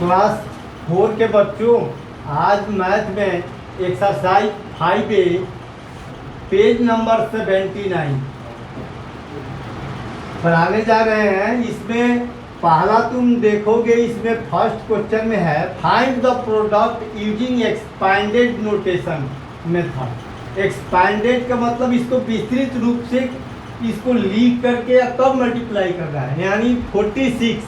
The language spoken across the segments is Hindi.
क्लास 4 के बच्चों, आज मैथ में एक्सरसाइज 5A पेज नंबर 79 पढ़ाने जा रहे हैं। इसमें पहला तुम देखोगे, इसमें फर्स्ट क्वेश्चन में है find the product using expanded notation method. Expanded का मतलब इसको विस्तृत रूप से इसको लिख करके तब मल्टीप्लाई कर रहा है, यानी 46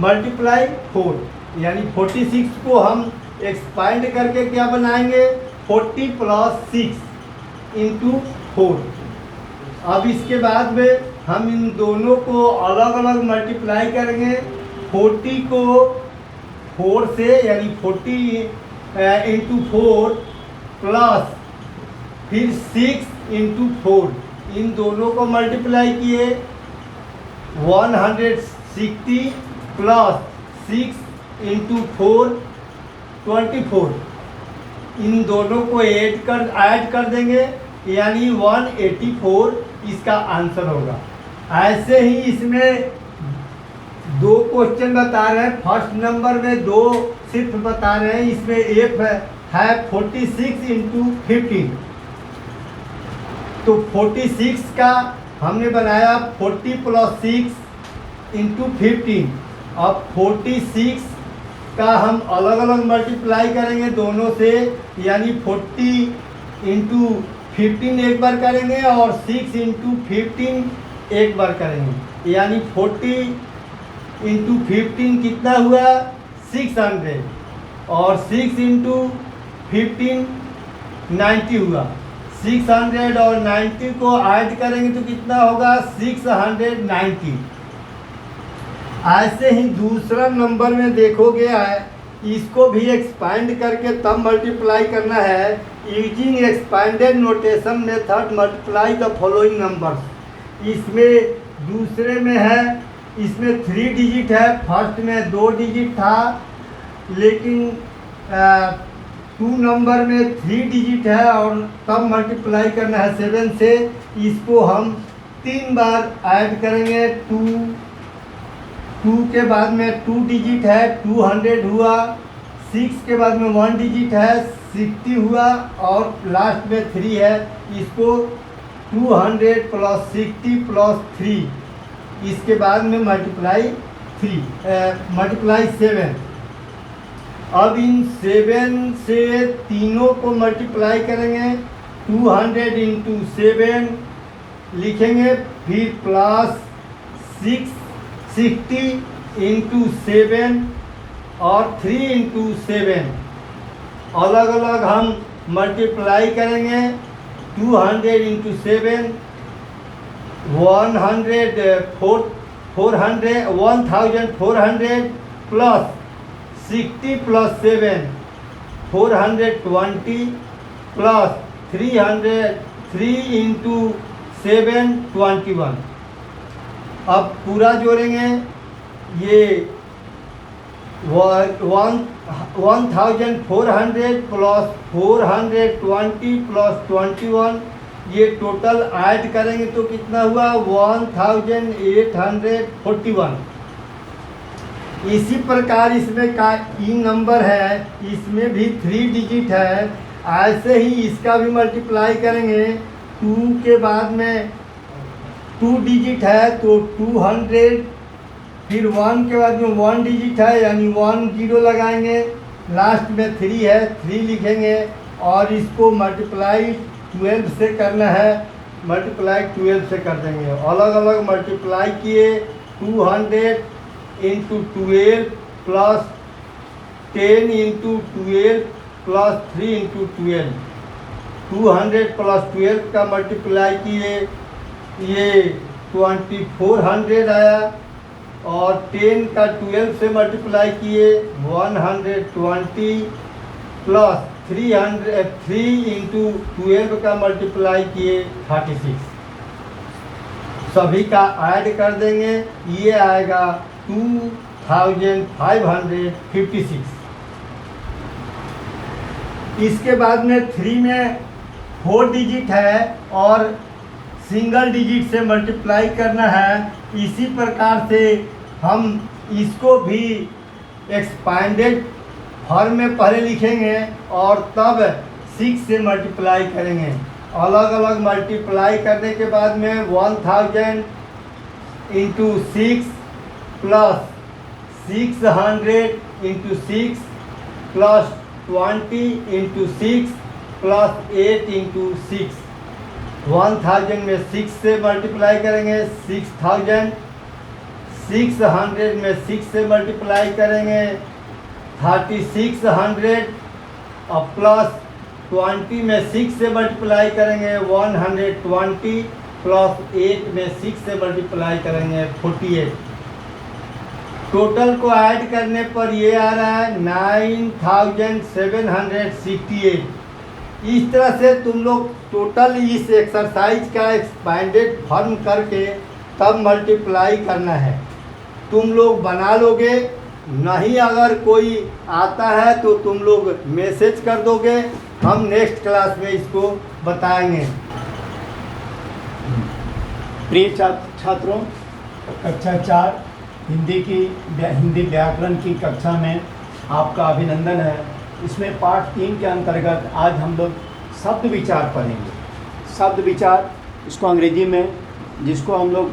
मल्टीप्लाई 4, यानी 46 को हम एक्सपांड करके क्या बनाएंगे 40 + 6 × 4। अब इसके बाद में हम इन दोनों को अलग अलग मल्टीप्लाई करेंगे। 40 को 4 से, यानी 40 × 4 प्लस फिर 6 × 4, इन दोनों को मल्टीप्लाई किए 160 प्लस 6 × 4 24, इन दोनों को ऐड कर देंगे, यानी 184 इसका आंसर होगा। ऐसे ही इसमें दो क्वेश्चन बता रहे हैं, फर्स्ट नंबर में दो सिर्फ बता रहे हैं। इसमें एक है 46 × 15, तो 46 का हमने बनाया 40 + 6 × 15। अब 46 का हम अलग अलग मल्टीप्लाई करेंगे दोनों से, यानी 40 × 15 एक बार करेंगे और 6 × 15 एक बार करेंगे, यानी 40 × 15 कितना हुआ 600, और 6 × 15 90 हुआ। 600 और 90 को ऐड करेंगे तो कितना होगा 690। ऐसे ही दूसरा नंबर में देखोगे, इसको भी एक्सपांड करके तब मल्टीप्लाई करना है। Using expanded notation method multiply the following numbers. इसमें दूसरे में है, इसमें 3 डिजिट है, फर्स्ट में 2 डिजिट था, लेकिन 2 नंबर में 3 डिजिट है और तब मल्टीप्लाई करना है 7 से। इसको हम 3 बार ऐड करेंगे। 2 के बाद में 2 डिजिट है 200 हुआ, 6 के बाद में 1 डिजिट है 60 हुआ, और लास्ट में 3 है। इसको 200 + 60 + 3, इसके बाद में मल्टीप्लाई 7। अब इन 7 से तीनों को मल्टीप्लाई करेंगे, 200 × 7 लिखेंगे, फिर प्लस 60 × 7 और 3 × 7 अलग अलग हम मल्टीप्लाई करेंगे। 200 × 7 1400 प्लस 60 + 7 420 प्लस 3 × 7 21। अब पूरा जोड़ेंगे, ये 1400 प्लस 420 प्लस 21, ये टोटल ऐड करेंगे तो कितना हुआ 1841। इसी प्रकार इसमें का ई नंबर है, इसमें भी 3 डिजिट है। ऐसे ही इसका भी मल्टीप्लाई करेंगे। 2 के बाद में 2 डिजिट है तो 200, फिर 1 के बाद में 1 डिजिट है, यानी 1 0 लगाएंगे, लास्ट में 3 है 3 लिखेंगे, और इसको मल्टीप्लाई 12 से करना है, मल्टीप्लाई 12 से कर देंगे। अलग अलग मल्टीप्लाई किए, 200 × 12 प्लस 10 × 12 प्लस 3 × 12, 200 + 12 का मल्टीप्लाई किए, ये 2400 आया, और 10 का 12 से मल्टीप्लाई किए 120 प्लस 3 × 12 का मल्टीप्लाई किए 36। सभी का ऐड कर देंगे, ये आएगा 2556। इसके बाद में 3 में 4 डिजिट है और सिंगल डिजिट से मल्टीप्लाई करना है। इसी प्रकार से हम इसको भी एक्सपांडेड फॉर्म में पहले लिखेंगे और तब 6 से मल्टीप्लाई करेंगे। अलग अलग मल्टीप्लाई करने के बाद में 1000 into 6 plus 600 into 6 plus 20 into 6 plus 8 into 6। 1000 में 6 से मल्टीप्लाई करेंगे 6000, 600 में 6 से मल्टीप्लाई करेंगे 3600 और प्लस 20 में 6 से मल्टीप्लाई करेंगे 120 प्लस 8 में 6 से मल्टीप्लाई करेंगे 48। टोटल को ऐड करने पर ये आ रहा है 9768। इस तरह से तुम लोग टोटल इस एक्सरसाइज का एक्सपांडेड फॉर्म करके तब मल्टीप्लाई करना है। तुम लोग बना लोगे, नहीं अगर कोई आता है तो तुम लोग मैसेज कर दोगे, हम नेक्स्ट क्लास में इसको बताएंगे। प्रिय छात्रों, कक्षा 4 हिंदी व्याकरण की कक्षा में आपका अभिनंदन है। इसमें पाठ 3 के अंतर्गत आज हम लोग शब्द विचार पढ़ेंगे। शब्द विचार, इसको अंग्रेजी में जिसको हम लोग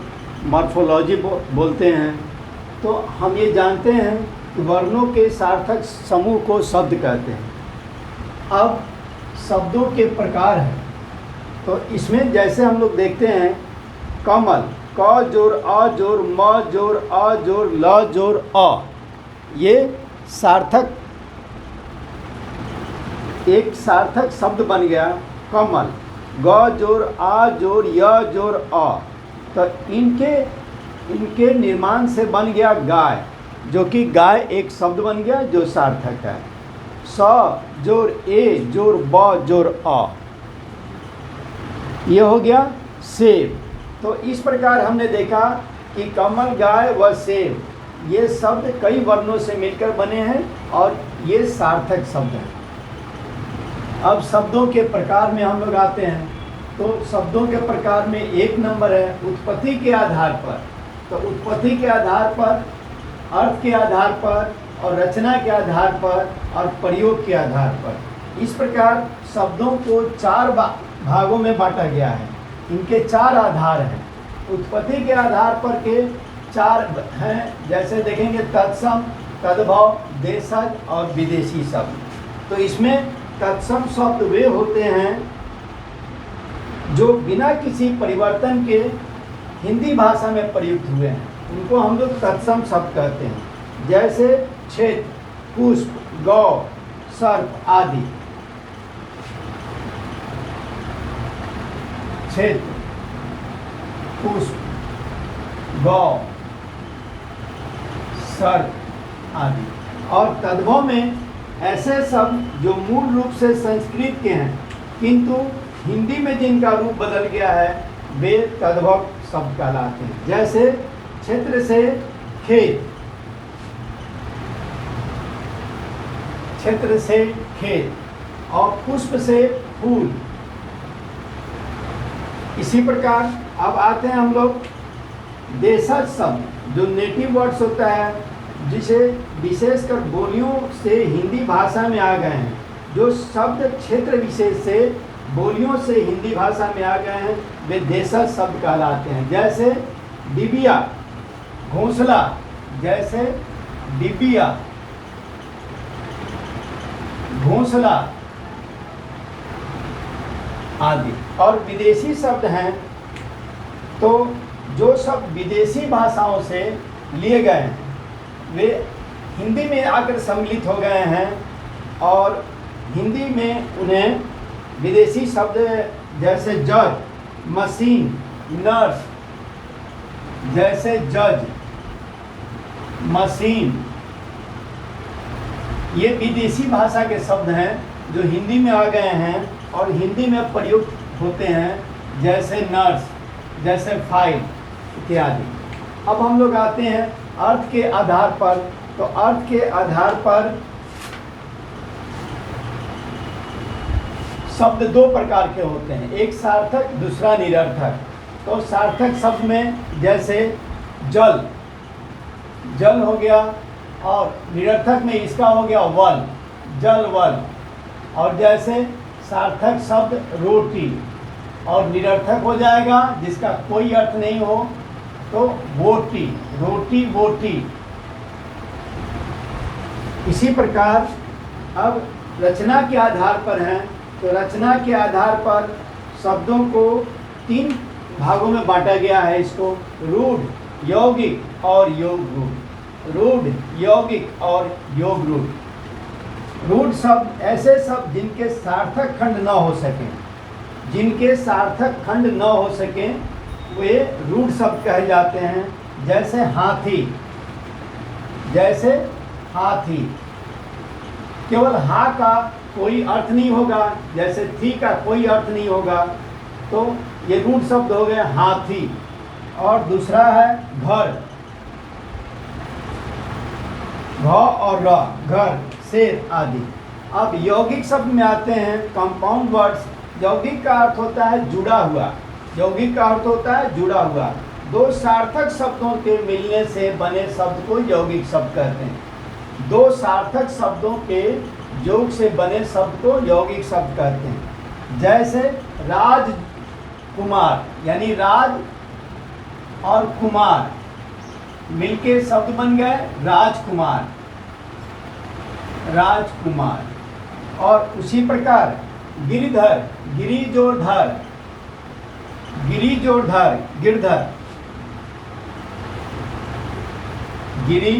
मॉर्फोलॉजी बोलते हैं। तो हम ये जानते हैं कि वर्णों के सार्थक समूह को शब्द कहते हैं। अब शब्दों के प्रकार हैं, तो इसमें जैसे हम लोग देखते हैं कमल, क जोड़ अ जोड़ म जोड़ अ जोड़ ल जोड़ अ, ये सार्थक एक सार्थक शब्द बन गया कमल। ग जोड़ आ जोड़ य जोड़ अ, तो इनके निर्माण से बन गया गाय, जो कि गाय एक शब्द बन गया जो सार्थक है। स जोड़ ए जोड़ ब जोड़ अ, ये हो गया सेब। तो इस प्रकार हमने देखा कि कमल, गाय व सेब ये शब्द कई वर्णों से मिलकर बने हैं और ये सार्थक शब्द हैं। अब शब्दों के प्रकार में हम लोग आते हैं। तो शब्दों के प्रकार में 1 नंबर है उत्पत्ति के आधार पर। तो उत्पत्ति के आधार पर, अर्थ के आधार पर और रचना के आधार पर और प्रयोग के आधार पर। इस प्रकार शब्दों को 4 भागों में बांटा गया है। इनके 4 आधार हैं। उत्पत्ति के आधार पर के 4 हैं, जैसे देखेंगे तत्सम, तद्भव, देशज और विदेशी शब्द। तो इसमें तत्सम शब्द वे होते हैं जो बिना किसी परिवर्तन के हिंदी भाषा में प्रयुक्त हुए हैं, उनको हम लोग तत्सम शब्द कहते हैं। जैसे क्षेत्र, पुष्प, गौ, सर्प आदि। क्षेत्र, पुष्प, गौ, सर्प आदि। और तद्भव में ऐसे शब्द जो मूल रूप से संस्कृत के हैं किंतु हिंदी में जिनका रूप बदल गया है वे तद्भव शब्द कहलाते हैं। जैसे क्षेत्र से खेत, क्षेत्र से खेत, और पुष्प से फूल। इसी प्रकार अब आते हैं हम लोग देशज शब्द, जो नेटिव वर्ड्स होता है, जिसे विशेषकर बोलियों से हिंदी भाषा में आ गए हैं। जो शब्द क्षेत्र विशेष से बोलियों से हिंदी भाषा में आ गए हैं वे देशज शब्द कहलाते हैं। जैसे डिबिया, घोंसला, जैसे डिबिया, घोंसला आदि। और विदेशी शब्द हैं, तो जो शब्द विदेशी भाषाओं से लिए गए हैं वे हिंदी में आकर सम्मिलित हो गए हैं और हिंदी में उन्हें विदेशी शब्द जैसे जज, मशीन, नर्स, जैसे जज, मशीन, ये विदेशी भाषा के शब्द हैं जो हिंदी में आ गए हैं और हिंदी में प्रयुक्त होते हैं। जैसे नर्स, जैसे फाइल इत्यादि। अब हम लोग आते हैं अर्थ के आधार पर। तो अर्थ के आधार पर शब्द 2 प्रकार के होते हैं, एक सार्थक, दूसरा निरर्थक। तो सार्थक शब्द में जैसे जल, जल हो गया और निरर्थक में इसका हो गया वल, जल वल। और जैसे सार्थक शब्द रोटी, और निरर्थक हो जाएगा जिसका कोई अर्थ नहीं हो तो बोटी, रोटी बोटी। इसी प्रकार अब रचना के आधार पर हैं, तो रचना के आधार पर शब्दों को 3 भागों में बांटा गया है इसको, रूढ़, यौगिक और योग रूढ़। रूढ़, यौगिक और योग रूढ़। रूढ़ शब्द ऐसे शब्द जिनके सार्थक खंड न हो सके, जिनके सार्थक खंड न हो सके वे रूढ़ शब्द कहे जाते हैं। जैसे हाथी, जैसे हाथी, केवल हा का कोई अर्थ नहीं होगा, जैसे थी का कोई अर्थ नहीं होगा, तो ये रूढ़ शब्द हो गए हाथी। और दूसरा है घर, घ और र, घर, शेर आदि। अब यौगिक शब्द में आते हैं कंपाउंड वर्ड्स। यौगिक का अर्थ होता है जुड़ा हुआ, यौगिक का अर्थ होता है जुड़ा हुआ। 2 सार्थक शब्दों के मिलने से बने शब्द को यौगिक शब्द कहते हैं। 2 सार्थक शब्दों के योग से बने शब्द को यौगिक शब्द कहते हैं। जैसे राजकुमार, यानी राज और कुमार मिलके शब्द बन गए राजकुमार, राजकुमार। और उसी प्रकार गिरिधर, गिरी जोड़ धर, गिरी जोड़ धर, गिरधर, गिरी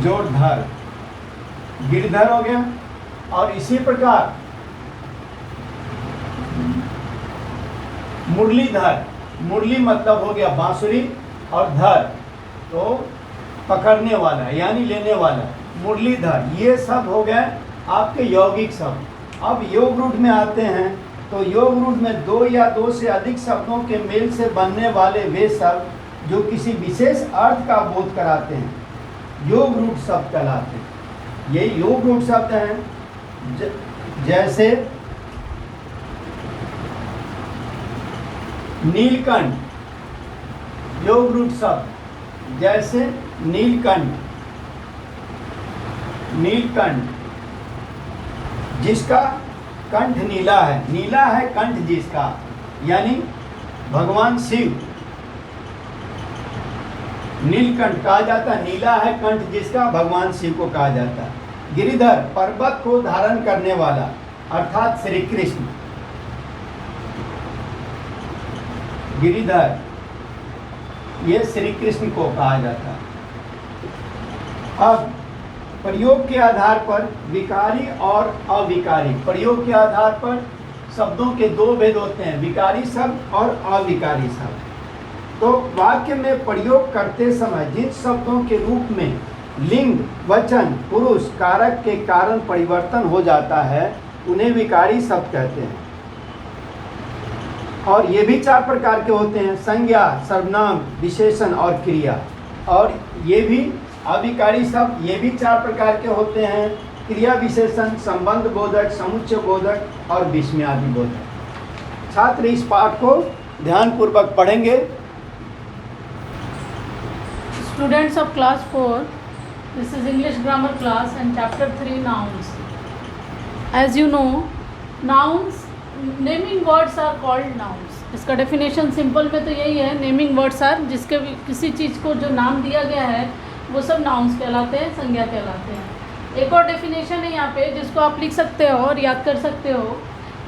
जोड़ धर, गिरधर हो गया। और इसी प्रकार मुरलीधर, मुरली मतलब हो गया बांसुरी, और धर तो पकड़ने वाला यानी लेने वाला, मुरलीधर। ये सब हो गए आपके यौगिक शब्द। अब योग रूढ़ में आते हैं, तो योग रूढ़ में 2 या 2 से अधिक शब्दों के मेल से बनने वाले वे शब्द जो किसी विशेष अर्थ का बोध कराते हैं, योग रूढ़ शब्द कहलाते हैं। ये योग रूढ़ शब्द हैं। जैसे नीलकंठ, योग रूढ़ शब्द। जैसे नीलकंठ, नीलकंठ जिसका कंठ नीला है, नीला है कंठ जिसका, यानी भगवान शिव नीलकंठ कहा जाता है। नीला है कंठ जिसका, भगवान शिव को कहा जाता है। गिरिधर पर्वत को धारण करने वाला, अर्थात श्री कृष्ण। गिरिधर ये श्री कृष्ण को कहा जाता है। अब प्रयोग के आधार पर विकारी और अविकारी, प्रयोग के आधार पर शब्दों के 2 भेद होते हैं, विकारी शब्द और अविकारी शब्द। तो वाक्य में प्रयोग करते समय जिन शब्दों के रूप में लिंग, वचन, पुरुष, कारक के कारण परिवर्तन हो जाता है उन्हें विकारी शब्द कहते हैं। और ये भी 4 प्रकार के होते हैं, संज्ञा, सर्वनाम, विशेषण और क्रिया। और ये भी अविकारी शब्द, ये भी 4 प्रकार के होते हैं, क्रिया विशेषण, संबंध बोधक, समुच्चय बोधक और विस्मयादि बोधक। छात्र इस पाठ को ध्यानपूर्वक पढ़ेंगे। Students of class 4, this is English grammar class and chapter 3 nouns. As you know, nouns, naming words are called nouns. इसका डेफिनेशन सिंपल में तो यही है, नेमिंग वर्ड्स आर जिसके किसी चीज़ को जो नाम दिया गया है वो सब नाउन्स कहलाते हैं, संज्ञा कहलाते हैं। एक और डेफिनेशन है यहाँ पे जिसको आप लिख सकते हो और याद कर सकते हो।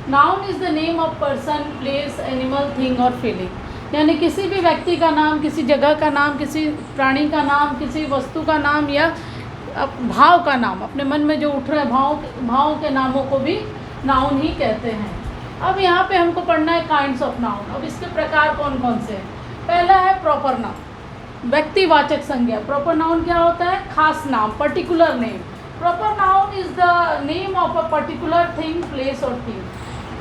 Noun is the name of person, place, animal, thing और फीलिंग। यानी किसी भी व्यक्ति का नाम, किसी जगह का नाम, किसी प्राणी का नाम, किसी वस्तु का नाम या भाव का नाम, अपने मन में जो उठ रहे भाव के नामों को भी नाउन ही कहते हैं। अब यहाँ पे हमको पढ़ना है काइंड्स ऑफ नाउन। अब इसके प्रकार कौन कौन से हैं? पहला है प्रॉपर नाउन, व्यक्तिवाचक संज्ञा। प्रॉपर नाउन क्या होता है? खास नाम, particular name. Proper noun is the name of a particular thing, place और थिंग,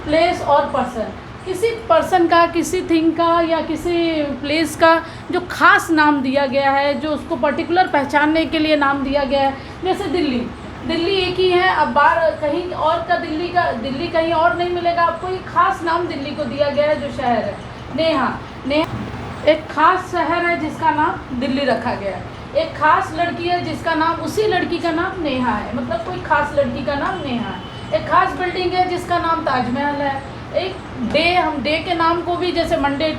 प्लेस और पर्सन। किसी पर्सन का, किसी थिंग का या किसी प्लेस का जो खास नाम दिया गया है, जो उसको पर्टिकुलर पहचानने के लिए नाम दिया गया है। जैसे दिल्ली, दिल्ली एक ही है, अब बार कहीं और का दिल्ली कहीं और नहीं मिलेगा आपको। एक खास नाम दिल्ली को दिया गया है जो शहर है। नेहा एक खास शहर है जिसका नाम दिल्ली रखा गया है। एक खास लड़की है जिसका नाम, उसी लड़की का नाम नेहा है, मतलब कोई खास लड़की का नाम नेहा है। एक खास बिल्डिंग है जिसका नाम ताजमहल है। एक डे, हम डे के नाम को भी, जैसे मंडे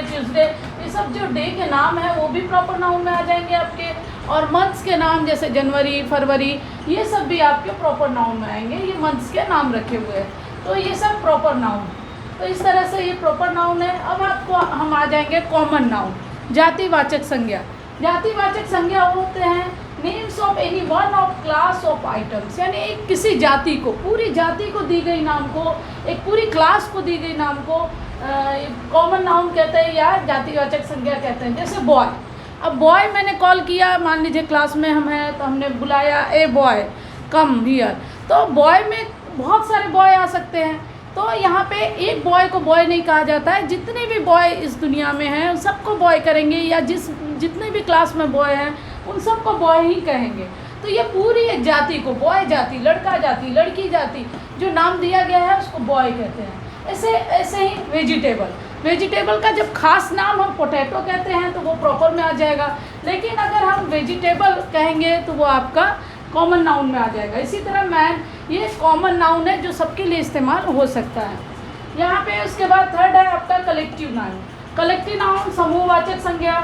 ट्यूसडे, ये सब जो डे के नाम है वो भी प्रॉपर नाउन में आ जाएंगे आपके। और मंथ्स के नाम जैसे जनवरी, फरवरी, ये सब भी आपके प्रॉपर नाउन में आएंगे। ये मंथ्स के नाम रखे हुए हैं, तो ये सब प्रॉपर नाउन। तो इस तरह से ये प्रॉपर नाउन है। अब आपको हम आ जाएंगे कॉमन नाउन, जातिवाचक संज्ञा। जातिवाचक संज्ञा होते हैं names of any one of class of items, यानी एक किसी जाति को, पूरी जाति को दी गई नाम को, एक पूरी क्लास को दी गई नाम को कॉमन नाउन कहते हैं या जातिवाचक संज्ञा कहते हैं। जैसे बॉय, अब बॉय मैंने कॉल किया, मान लीजिए क्लास में हम हैं तो हमने बुलाया ए बॉय कम हियर, तो बॉय में बहुत सारे बॉय आ सकते हैं। तो यहाँ पे एक बॉय को बॉय नहीं कहा जाता है, जितने भी बॉय इस दुनिया में हैं उन सबको बॉय करेंगे, या जितने भी क्लास में बॉय हैं उन सबको बॉय ही कहेंगे। तो ये पूरी एक जाति को बॉय जाति, लड़का जाति, लड़की जाति जो नाम दिया गया है उसको बॉय कहते हैं। ऐसे ही वेजिटेबल का जब खास नाम हम पोटैटो कहते हैं तो वो प्रॉपर में आ जाएगा, लेकिन अगर हम वेजिटेबल कहेंगे तो वो आपका कॉमन नाउन में आ जाएगा। इसी तरह मैन, ये कॉमन नाउन है जो सबके लिए इस्तेमाल हो सकता है। यहाँ पे उसके बाद थर्ड है आपका कलेक्टिव नाउन। कलेक्टिव नाउन समूहवाचक संज्ञा,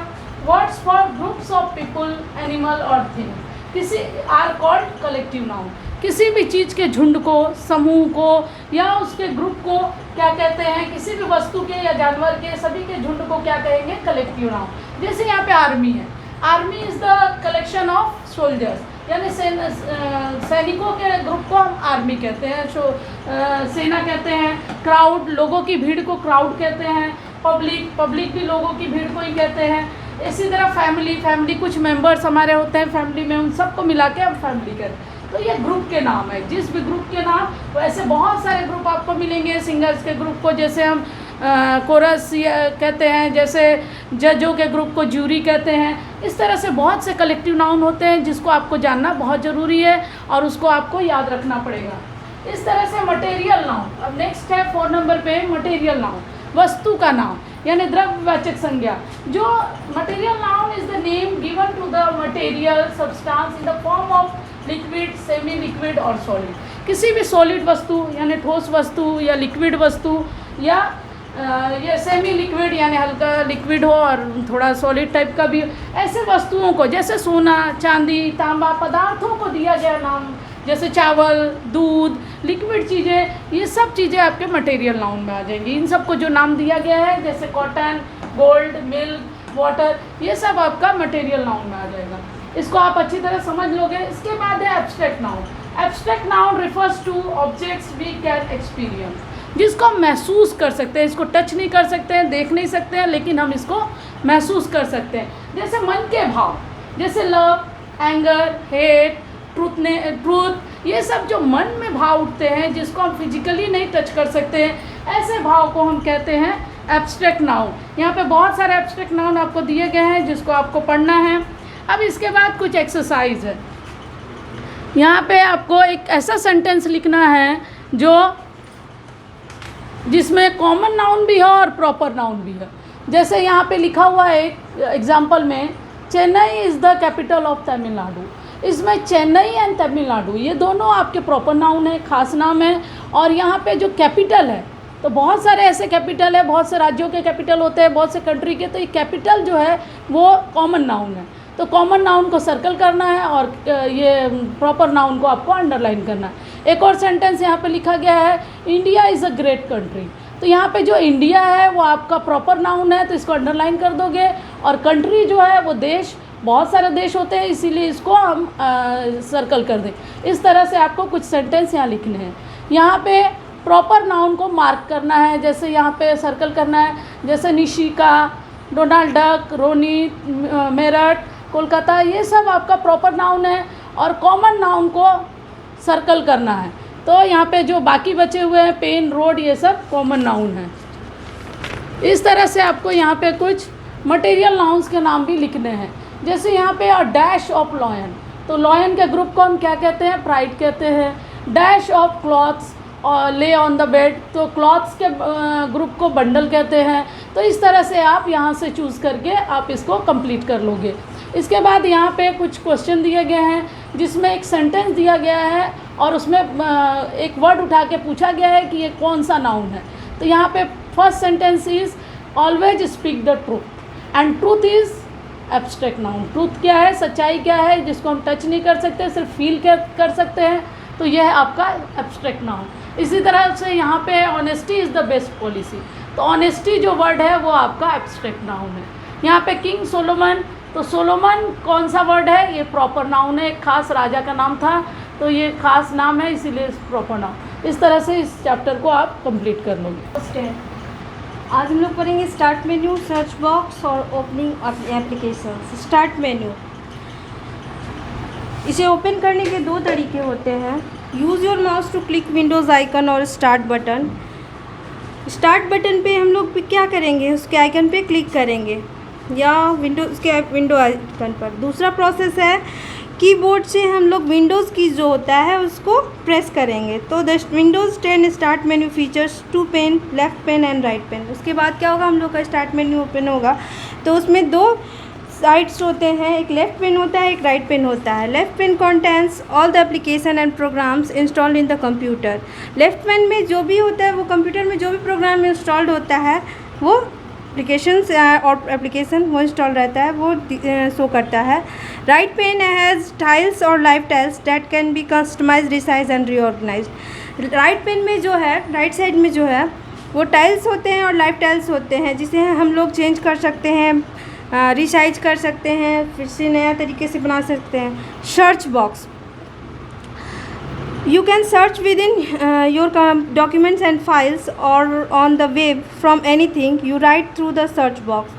words for groups of people, animal और थिंग, किसी आर कॉल्ड कलेक्टिव नाउन। किसी भी चीज़ के झुंड को, समूह को या उसके ग्रुप को क्या कहते हैं, किसी भी वस्तु के या जानवर के, सभी के झुंड को क्या कहेंगे, कलेक्टिव नाउन। जैसे यहाँ पे आर्मी है, army is the collection of soldiers, यानी सैनिकों के ग्रुप को हम आर्मी कहते हैं, सेना कहते हैं। क्राउड, लोगों की भीड़ को क्राउड कहते हैं। पब्लिक भी लोगों की भीड़ को ही कहते हैं। इसी तरह फैमिली, कुछ मेंबर्स हमारे होते हैं फैमिली में, उन सबको मिला के हम फैमिली कहते हैं। तो ये ग्रुप के नाम है, जिस भी ग्रुप के नाम, वैसे बहुत सारे ग्रुप आपको मिलेंगे। सिंगर्स के ग्रुप को जैसे हम कोरस कहते हैं, जैसे जजों के ग्रुप को जूरी कहते हैं। इस तरह से बहुत से कलेक्टिव नाउन होते हैं जिसको आपको जानना बहुत ज़रूरी है और उसको आपको याद रखना पड़ेगा। इस तरह से मटेरियल नाउन। अब नेक्स्ट है 4 नंबर पे मटेरियल नाउन, वस्तु का नाम यानी द्रव्यवाचक संज्ञा। जो material noun is the name given to the material substance in the form of liquid, semi liquid और सॉलिड। किसी भी सॉलिड वस्तु यानी ठोस वस्तु या लिक्विड वस्तु या ये सेमी लिक्विड यानी हल्का लिक्विड हो और थोड़ा सॉलिड टाइप का भी, ऐसे वस्तुओं को जैसे सोना, चांदी, तांबा, पदार्थों को दिया गया नाम, जैसे चावल, दूध, लिक्विड चीज़ें, ये सब चीज़ें आपके मटेरियल नाउन में आ जाएंगी। इन सबको जो नाम दिया गया है जैसे कॉटन, गोल्ड, मिल्क, वाटर, ये सब आपका मटेरियल नाउन में आ जाएगा। इसको आप अच्छी तरह समझ लोगे। इसके बाद है abstract noun. Abstract noun refers to objects we can experience, जिसको हम महसूस कर सकते हैं। इसको टच नहीं कर सकते हैं, देख नहीं सकते हैं, लेकिन हम इसको महसूस कर सकते हैं। जैसे मन के भाव, जैसे लव, एंगर, हेट, ट्रूथ, ये सब जो मन में भाव उठते हैं जिसको हम फिजिकली नहीं टच कर सकते हैं, ऐसे भाव को हम कहते हैं एब्स्ट्रैक्ट नाउन। यहाँ पे बहुत सारे एब्स्ट्रैक्ट नाउन आपको दिए गए हैं जिसको आपको पढ़ना है। अब इसके बाद कुछ एक्सरसाइज है। यहाँ पे आपको एक ऐसा सेंटेंस लिखना है जिसमें कॉमन नाउन भी है और प्रॉपर नाउन भी है। जैसे यहाँ पे लिखा हुआ है एक एग्जाम्पल में, Chennai is the capital of Tamil Nadu. इसमें चेन्नई एंड तमिलनाडु ये दोनों आपके प्रॉपर नाउन है, खास नाम है। और यहाँ पे जो कैपिटल है, तो बहुत सारे ऐसे कैपिटल है, बहुत से राज्यों के कैपिटल होते हैं, बहुत से कंट्री के, तो ये कैपिटल जो है वो कॉमन नाउन है। तो कॉमन नाउन को सर्कल करना है और ये प्रॉपर नाउन को आपको अंडरलाइन करना है। एक और सेंटेंस यहाँ पे लिखा गया है, India is a great country. तो यहाँ पे जो इंडिया है वो आपका प्रॉपर नाउन है, तो इसको अंडरलाइन कर दोगे। और कंट्री जो है वो देश, बहुत सारे देश होते हैं, इसीलिए इसको हम सर्कल कर दें। इस तरह से आपको कुछ सेंटेंस यहाँ लिखने हैं। यहाँ पे प्रॉपर नाउन को मार्क करना है, जैसे यहाँ पे सर्कल करना है, जैसे निशिका, डोनाल्ड डक, रोनी, मेरठ, कोलकाता, ये सब आपका प्रॉपर नाउन है। और कॉमन नाउन को सर्कल करना है। तो यहाँ पे जो बाकी बचे हुए हैं, पेन, रोड, ये सब कॉमन नाउन है। इस तरह से आपको यहाँ पे कुछ मटेरियल नाउन्स के नाम भी लिखने हैं। जैसे यहाँ पे अ डैश ऑफ लॉयन, तो लॉयन के ग्रुप को हम क्या कहते हैं, प्राइड कहते हैं। डैश ऑफ क्लॉथ्स और ले ऑन द बेड, तो क्लॉथ्स के ग्रुप को बंडल कहते हैं। तो इस तरह से आप यहाँ से चूज़ करके आप इसको कंप्लीट कर लोगे। इसके बाद यहाँ पे कुछ क्वेश्चन दिए गए हैं जिसमें एक सेंटेंस दिया गया है और उसमें एक वर्ड उठा के पूछा गया है कि ये कौन सा नाउन है। तो यहाँ पे first sentence is always speak the truth and truth is abstract noun. Truth क्या है, सच्चाई क्या है, जिसको हम टच नहीं कर सकते, सिर्फ फील कर सकते हैं, तो यह है आपका एब्स्ट्रैक्ट नाउन। इसी तरह से यहाँ पे honesty is the best policy, तो ऑनेस्टी जो वर्ड है वो आपका एब्स्ट्रैक्ट नाउन है। यहाँ पे किंग सोलोमन, तो सोलोमन कौन सा वर्ड है, ये प्रॉपर नाउन है, एक खास राजा का नाम था, तो ये खास नाम है इसीलिए प्रॉपर नाउन। इस तरह से इस चैप्टर को आप कंप्लीट कर लोगे। आज हम लोग पढ़ेंगे स्टार्ट मेन्यू, सर्च बॉक्स और ओपनिंग एप्लीकेशन। स्टार्ट मेन्यू, इसे ओपन करने के दो तरीके होते हैं। Use your mouse to click Windows icon और स्टार्ट बटन। स्टार्ट बटन पे हम लोग क्या करेंगे, उसके आइकन पे क्लिक करेंगे या विंडो आइकन पर। दूसरा प्रोसेस है कीबोर्ड से हम लोग विंडोज़ की जो होता है उसको प्रेस करेंगे। तो the Windows 10 start menu features 2 pane, left pane and right pane. उसके बाद क्या होगा, हम लोग का स्टार्ट मेन्यू ओपन होगा तो उसमें दो साइड्स होते हैं, एक लेफ़्ट पेन होता है, एक राइट पेन होता है। Left pane contents all the application and programs installed in the computer. Left pane में जो भी होता है वो कंप्यूटर में जो भी प्रोग्राम इंस्टॉल्ड होता है वो एप्लीकेशंस और एप्लीकेशन वो इंस्टॉल रहता है वो शो करता है। राइट पेन हैज़ टाइल्स और live tiles that can be customize, resize and reorganized. Right pane में जो है, राइट साइड में जो है वो टाइल्स होते हैं और लाइव टाइल्स होते हैं जिसे हम लोग चेंज कर सकते हैं, रिसाइज कर सकते हैं, फिर से नया तरीके से बना सकते हैं। Search box, you can search within your documents and files or on the web from anything you write through the search box।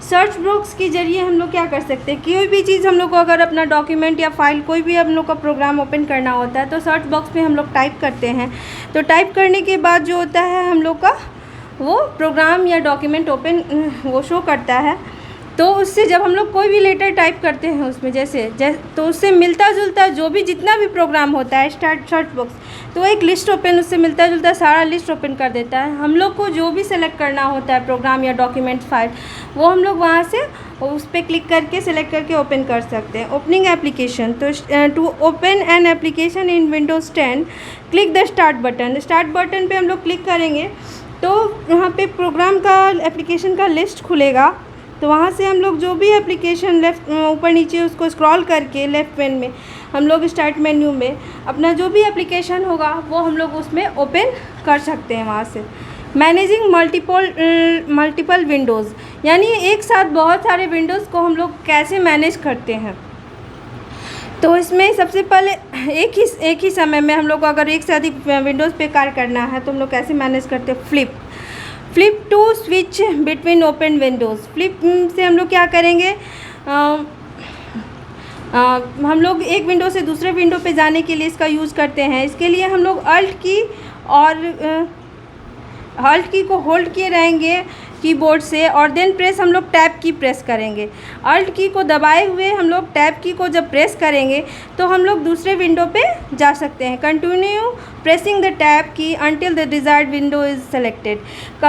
Search box के ज़रिए हम लोग क्या कर सकते हैं, कोई भी चीज़ हम लोग को अगर अपना डॉक्यूमेंट या फाइल कोई भी हम लोग का प्रोग्राम ओपन करना होता है तो सर्च बॉक्स में हम लोग टाइप करते हैं। तो टाइप करने के बाद जो होता है हम लोग का वो प्रोग्राम या डॉक्यूमेंट ओपन वो शो करता है। तो उससे जब हम लोग कोई भी लेटर टाइप करते हैं उसमें जैसे तो उससे मिलता जुलता जो भी जितना भी प्रोग्राम होता है सर्च बॉक्स, तो एक लिस्ट ओपन उससे मिलता जुलता सारा लिस्ट ओपन कर देता है। हम लोग को जो भी सेलेक्ट करना होता है प्रोग्राम या डॉक्यूमेंट फाइल वो हम लोग वहाँ से उस पर क्लिक करके सेलेक्ट करके ओपन कर सकते हैं। ओपनिंग एप्लीकेशन, तो to open an application in Windows 10 click the start button. Start button पे हम लोग क्लिक करेंगे तो यहाँ पे प्रोग्राम का एप्लीकेशन का लिस्ट खुलेगा। तो वहाँ से हम लोग जो भी एप्लीकेशन लेफ़्ट ऊपर नीचे उसको स्क्रॉल करके लेफ़्ट पेन में हम लोग स्टार्ट मेन्यू में अपना जो भी एप्लीकेशन होगा वो हम लोग उसमें ओपन कर सकते हैं वहाँ से। मैनेजिंग मल्टीपल विंडोज़, यानी एक साथ बहुत सारे विंडोज़ को हम लोग कैसे मैनेज करते हैं। तो इसमें सबसे पहले एक ही समय में हम लोग को अगर एक से अधिक विंडोज़ पे कार्य करना है तो हम लोग कैसे मैनेज करते हैं। Flip to switch between open windows. Flip से हम लोग क्या करेंगे, हम लोग एक विंडो से दूसरे विंडो पे जाने के लिए इसका यूज़ करते हैं। इसके लिए हम लोग अल्ट की को होल्ड किए रहेंगे कीबोर्ड से और देन प्रेस हम लोग टैब की प्रेस करेंगे। अल्ट की को दबाए हुए हम लोग टैब की को जब प्रेस करेंगे तो हम लोग दूसरे विंडो पे जा सकते हैं। कंटिन्यू प्रेसिंग द टैब की until the desired window is selected.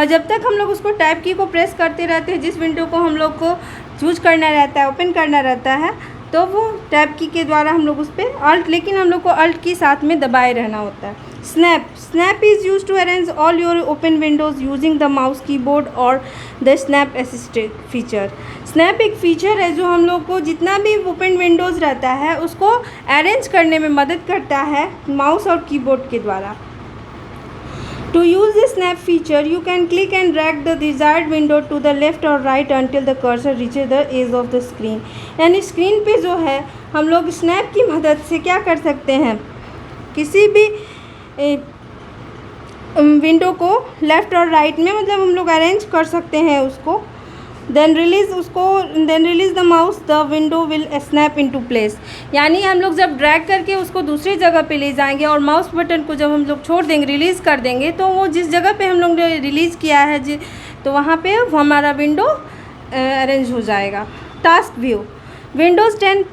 जब तक हम लोग उसको टैब की को प्रेस करते रहते हैं जिस विंडो को हम लोग को चूज करना रहता है, ओपन करना रहता है, तो वो टैब की के द्वारा हम लोग उस पर अल्ट, लेकिन हम लोग को अल्ट की साथ में दबाए रहना होता है। Snap is used to arrange all your open windows using the mouse keyboard or the snap assist feature। snap एक फीचर है जो हम लोग को जितना भी ओपन विंडोज़ रहता है उसको अरेंज करने में मदद करता है माउस और कीबोर्ड के द्वारा। To use the snap feature, you can click and drag the desired window to the left or right until the cursor reaches the edge of the screen। यानी स्क्रीन पे जो है हम लोग स्नैप की मदद से क्या कर सकते हैं, किसी भी विंडो को लेफ़्ट और राइट में मतलब हम लोग अरेंज कर सकते हैं उसको। Then release the mouse the window will snap into place. यानी हम लोग जब ड्रैग करके उसको दूसरी जगह पे ले जाएंगे और माउस बटन को जब हम लोग छोड़ देंगे, रिलीज़ कर देंगे, तो वो जिस जगह पे हम लोग ने रिलीज़ किया है तो वहाँ पे हमारा विंडो अरेंज हो जाएगा। Task view, Windows 10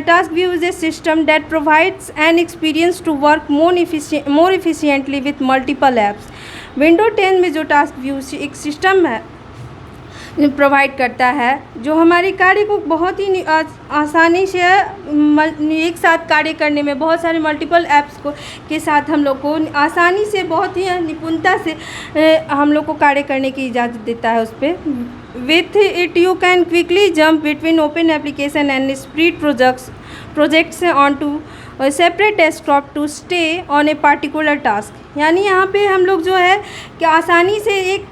Task View is a system that provides an experience to work more efficiently with multiple apps। Windows 10 में जो टास्क व्यू एक सिस्टम है प्रोवाइड करता है, जो हमारे कार्य को बहुत ही आसानी से एक साथ कार्य करने में, बहुत सारे मल्टीपल ऐप्स को के साथ हम लोग को आसानी से, बहुत ही निपुणता से हम लोग को कार्य करने की इजाज़त देता है उस पर। With it you can quickly jump between open application and spread projects on to separate desktop to stay on a particular task. यानी यहाँ पे हम लोग जो है कि आसानी से एक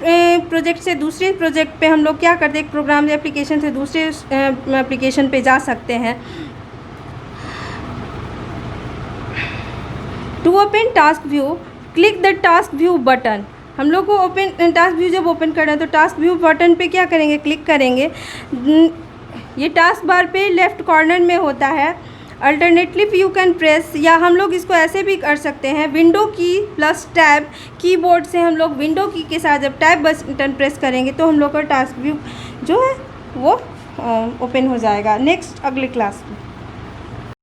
प्रोजेक्ट से दूसरे प्रोजेक्ट पे हम लोग क्या करते हैं, एक प्रोग्राम एप्लीकेशन से दूसरे एप्लीकेशन पे जा सकते हैं। To open task view click the task view button. हम लोग को ओपन टास्क व्यू जब ओपन करना है तो टास्क व्यू बटन पे क्या करेंगे, क्लिक करेंगे। ये टास्क बार पे लेफ़्ट कॉर्नर में होता है। अल्टरनेटली यू कैन प्रेस, या हम लोग इसको ऐसे भी कर सकते हैं, विंडो की प्लस टैब, कीबोर्ड से हम लोग विंडो की के साथ जब टैब बटन प्रेस करेंगे तो हम लोग का टास्क व्यू जो है वो ओपन हो जाएगा। नेक्स्ट अगले क्लास में।